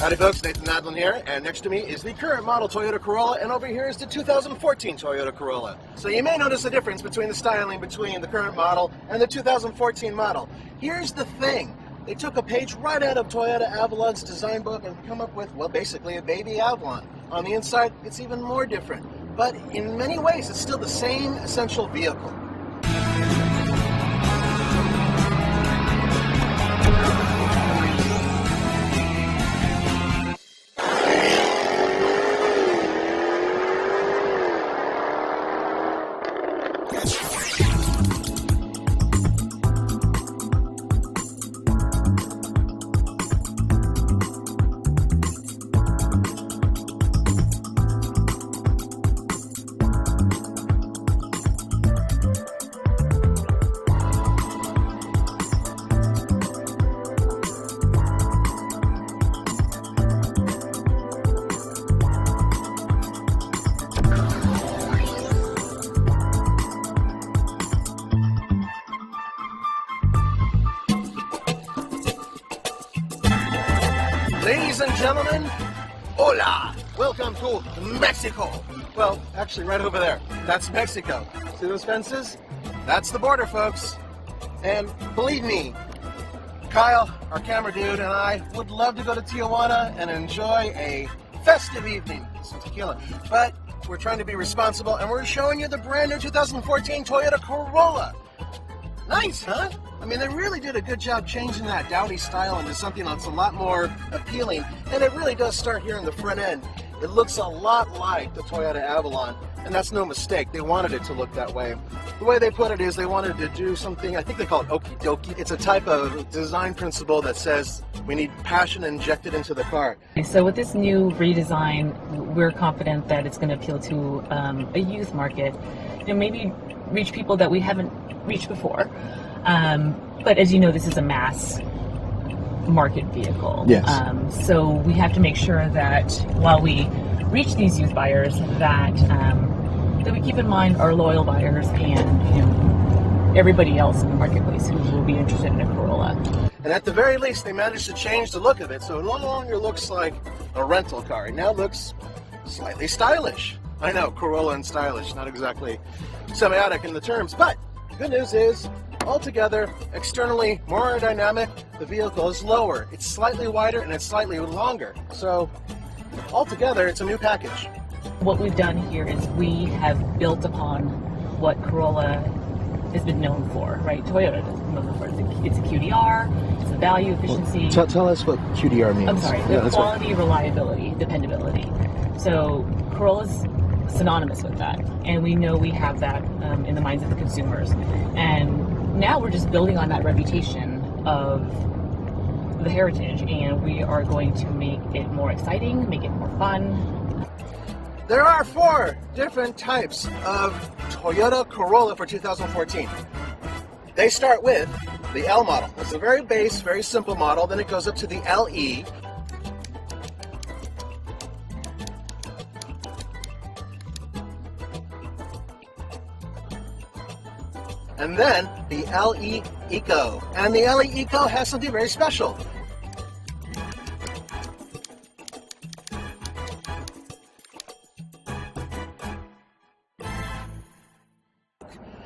Howdy folks, Nathan Nadlin here, and next to me is the current model Toyota Corolla, and over here is the 2014 Toyota Corolla. So you may notice a difference between the styling between the current model and the 2014 model. Here's the thing. They took a page right out of Toyota Avalon's design book and come up with, well, basically a baby Avalon. On the inside, it's even more different. But in many ways, it's still the same essential vehicle. Ladies and gentlemen, hola! Welcome to Mexico. Well, actually right over there. That's Mexico. See those fences? That's the border, folks. And believe me, Kyle, our camera dude, and I would love to go to Tijuana and enjoy a festive evening, some tequila. But we're trying to be responsible, and we're showing you the brand new 2014 Toyota Corolla. Nice, huh? I mean, they really did a good job changing that dowdy style into something that's a lot more appealing, and it really does start here in the front end. It looks a lot like the Toyota Avalon, and that's no mistake. They wanted it to look that way. The way they put it is they wanted to do something, I think they call it okie dokie. It's a type of design principle that says we need passion injected into the car. So with this new redesign, we're confident that it's going to appeal to a youth market, and maybe reach people that we haven't reached before. But as you know, this is a mass market vehicle. Yes. So we have to make sure that while we reach these youth buyers, that that we keep in mind our loyal buyers and everybody else in the marketplace who will be interested in a Corolla. And at the very least, they managed to change the look of it, so it no longer looks like a rental car. It now looks slightly stylish. I know, Corolla and stylish, not exactly semiotic in the terms, but the good news is, altogether, externally more aerodynamic, the vehicle is lower. It's slightly wider and it's slightly longer. So, altogether, it's a new package. What we've done here is we have built upon what Corolla has been known for, right? Toyota is known for. It's a QDR, it's a value, efficiency. Well, tell us what QDR means. I'm sorry, the quality, reliability, dependability. So Corolla's synonymous with that, and we know we have that in the minds of the consumers. And now we're just building on that reputation of the heritage, and we are going to make it more exciting, make it more fun. There are 4 different types of Toyota Corolla for 2014. They start with the L model. It's a very base, very simple model. Then it goes up to the LE. And then the LE Eco. And the LE Eco has something very special.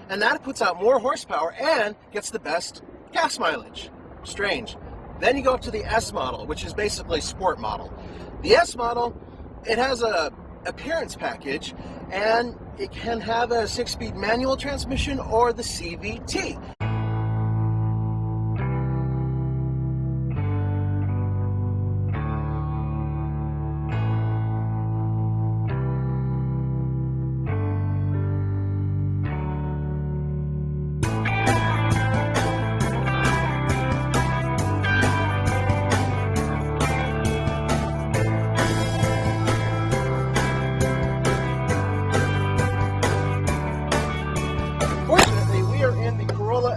And that puts out more horsepower and gets the best gas mileage. Strange. Then you go up to the S model, which is basically sport model. The S model, it has a appearance package, and it can have a 6-speed manual transmission or the CVT.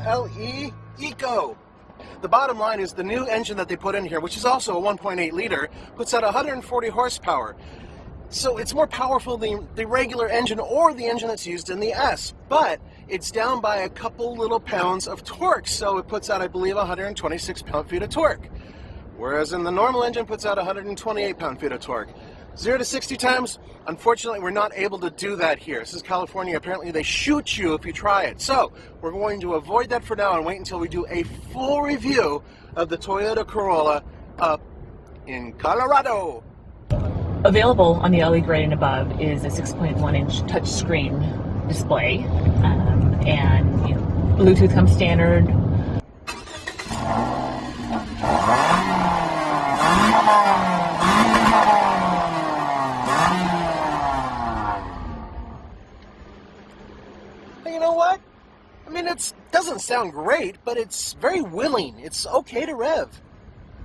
LE Eco. The bottom line is the new engine that they put in here, which is also a 1.8 liter, puts out 140 horsepower. So it's more powerful than the regular engine or the engine that's used in the S, but it's down by a couple little pounds of torque, so it puts out, I believe, 126 pound-feet of torque. whereas in the normal engine puts out 128 pound-feet of torque. 0 to 60 times, unfortunately, we're not able to do that here. This is California. Apparently, they shoot you if you try it. So, we're going to avoid that for now and wait until we do a full review of the Toyota Corolla up in Colorado. Available on the LE grade and above is a 6.1-inch touchscreen display, and Bluetooth comes standard. You know what? I mean, it doesn't sound great, but it's very willing. It's okay to rev.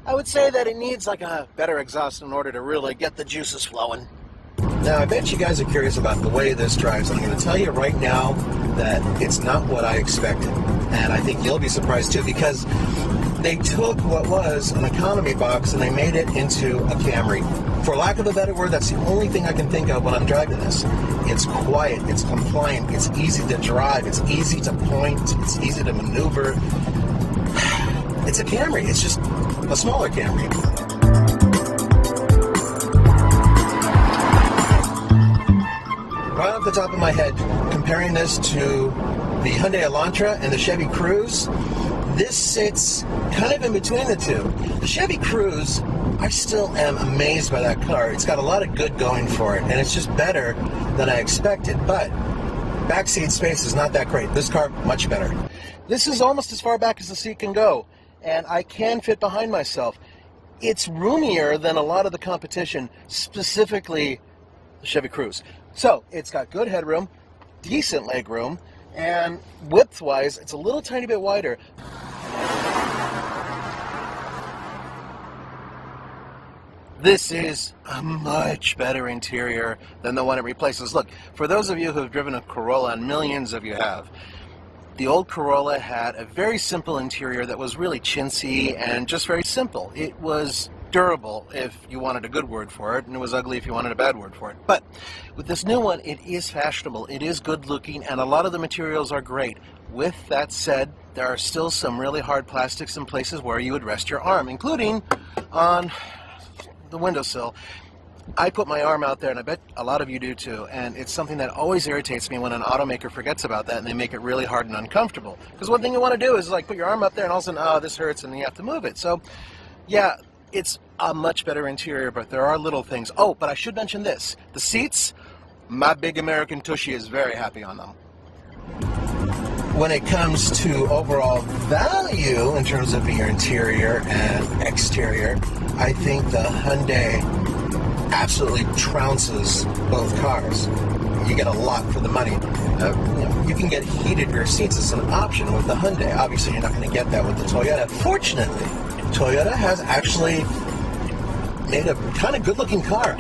I would say that it needs like a better exhaust in order to really get the juices flowing. Now, I bet you guys are curious about the way this drives. I'm going to tell you right now that it's not what I expected. And I think you'll be surprised too, because they took what was an economy box and they made it into a Camry. For lack of a better word, that's the only thing I can think of when I'm driving this. It's quiet, it's compliant, it's easy to drive, it's easy to point, it's easy to maneuver. It's a Camry, it's just a smaller Camry. Right off the top of my head, comparing this to the Hyundai Elantra and the Chevy Cruze, this sits kind of in between the two. The Chevy Cruze, I still am amazed by that car. It's got a lot of good going for it, and it's just better than I expected, but backseat space is not that great. This car, much better. This is almost as far back as the seat can go, and I can fit behind myself. It's roomier than a lot of the competition, specifically the Chevy Cruze. So, it's got good headroom, decent legroom, and width-wise, it's a little tiny bit wider. This is a much better interior than the one it replaces. Look, for those of you who have driven a Corolla, and millions of you have, the old Corolla had a very simple interior that was really chintzy and just very simple. It was durable, if you wanted a good word for it, and it was ugly if you wanted a bad word for it. But with this new one, it is fashionable, it is good looking, and a lot of the materials are great. With that said, there are still some really hard plastics in places where you would rest your arm, including on the windowsill. I put my arm out there, and I bet a lot of you do too, and it's something that always irritates me when an automaker forgets about that and they make it really hard and uncomfortable. Because one thing you want to do is like put your arm up there and all of a sudden, oh, this hurts, and you have to move it. So, yeah, it's a much better interior, but there are little things. Oh, but I should mention this. The seats, my big American Tushy is very happy on them. When it comes to overall value in terms of your interior and exterior, I think the Hyundai absolutely trounces both cars. You get a lot for the money. You can get heated rear seats as an option with the Hyundai. Obviously, you're not going to get that with the Toyota. Fortunately, Toyota has actually made a kind of good-looking car.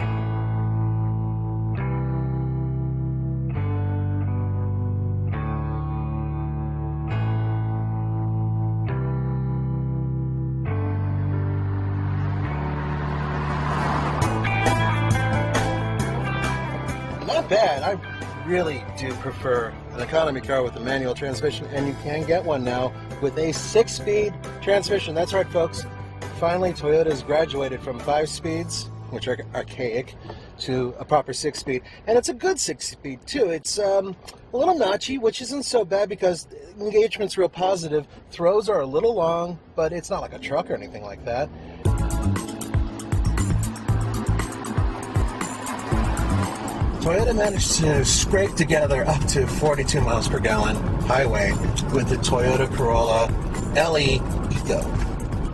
Not bad. I really do prefer an economy car with a manual transmission, and you can get one now with a 6-speed transmission. That's right, folks. Finally, Toyota's graduated from 5 speeds, which are archaic, to a proper 6-speed. And it's a good 6-speed, too. It's a little notchy, which isn't so bad because engagement's real positive. Throws are a little long, but it's not like a truck or anything like that. Toyota managed to scrape together up to 42 miles per gallon highway with the Toyota Corolla LE Eco.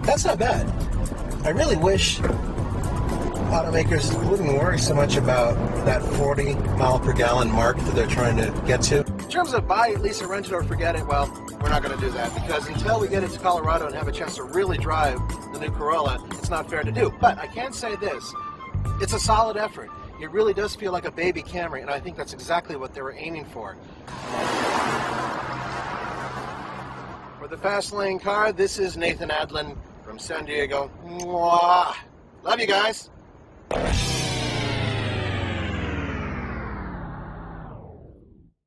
That's not bad. I really wish automakers wouldn't worry so much about that 40 mile per gallon mark that they're trying to get to. In terms of buy it, lease it, rent it, or forget it, well, we're not going to do that because until we get into Colorado and have a chance to really drive the new Corolla, it's not fair to do. But I can say this, it's a solid effort. It really does feel like a baby Camry, and I think that's exactly what they were aiming for. For the Fast Lane car, this is Nathan Adlin from San Diego. Mwah! Love you guys.